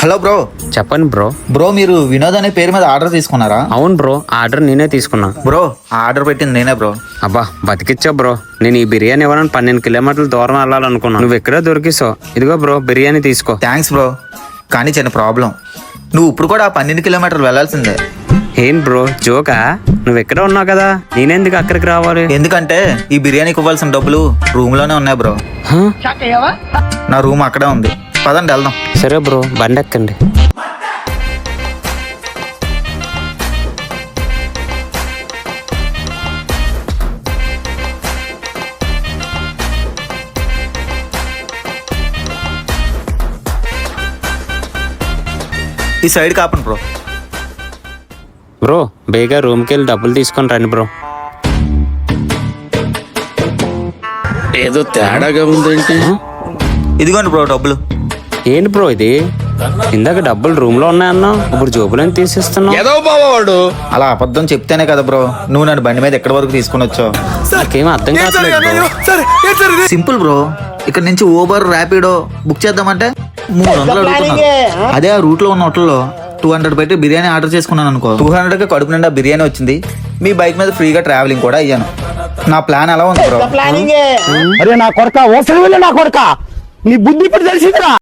Hello bro. చెప్పండి bro. Bro మీరు వినోద్ అనే పేరు మీద ఆర్డర్ తీసుకున్నారా? అవును బ్రో, ఆర్డర్ నేనే తీసుకున్నా. బ్రో ఆర్డర్ పెట్టింది నేనే బ్రో. అబ్బా బతికిచ్చా బ్రో. నేను ఈ బిర్యానీ ఇవ్వాలని 12 కిలోమీటర్ల దూరం వెళ్ళాలనుకున్నా. నువ్వు ఎక్కడే దొరికిసావు. ఇదిగో బ్రో బిర్యానీ తీసుకో. థ్యాంక్స్ బ్రో, కానీ చిన్న ప్రాబ్లం. నువ్వు ఇప్పుడు కూడా ఆ 12 కిలోమీటర్లు వెళ్ళాల్సిందే. ఏం బ్రో జోకా? నువ్వు ఎక్కడ ఉన్నావు కదా, నేనెందుకు అక్కడికి రావాలి? ఎందుకంటే ఈ బిర్యానీకి ఇవ్వాల్సిన డబ్బులు రూమ్ లోనే ఉన్నాయి బ్రో. హ? నా రూమ్ అక్కడే ఉంది, పదండి వెళ్దాం. సరే బ్రో, బండి ఎక్కండి. ఈ సైడ్ కాపండి బ్రో. బ్రో బేగా రూమ్కి వెళ్ళి డబ్బులు తీసుకొని రండి బ్రో. ఏదో తేడాగా ఉందేంటి? ఇదిగోండి బ్రో డబ్బులు. ఏంటి బ్రో ఇది? ఇందాక డబ్బులు రూమ్ లో ఉన్నాయన్నా, ఇప్పుడు జోబులని తీసేస్తున్నావు. ఏదో బావాడు అలా అబద్ధం చెప్తేనే కదా బ్రో నువ్వు నన్ను బండి మీద ఎక్కడి వరకు తీసుకుని వచ్చావు. నాకేం అర్థం కావట్లేదు బ్రో. సింపుల్ బ్రో, ఇక్కడ నుంచి ఊబర్ ర్యాపిడో బుక్ చేద్దామంటే 300 అడుగుతున్నారు. అదే ఆ రూట్ లో ఉన్న హోటల్లో 200 పెట్టి బిర్యానీ ఆర్డర్ చేసుకున్నాను అనుకో, 200కి కడుపు నిండా బిర్యానీ వచ్చింది. మీ బైక్ మీద ఫ్రీగా ట్రావెలింగ్ కూడా అయ్యాను. నా ప్లాన్ ఎలా ఉంది బ్రో? అరే నా కొడక ఓసలి వెళ్ళి నా కొడక నీ బుద్ధి ఇప్పుడు తెలిసిందిరా.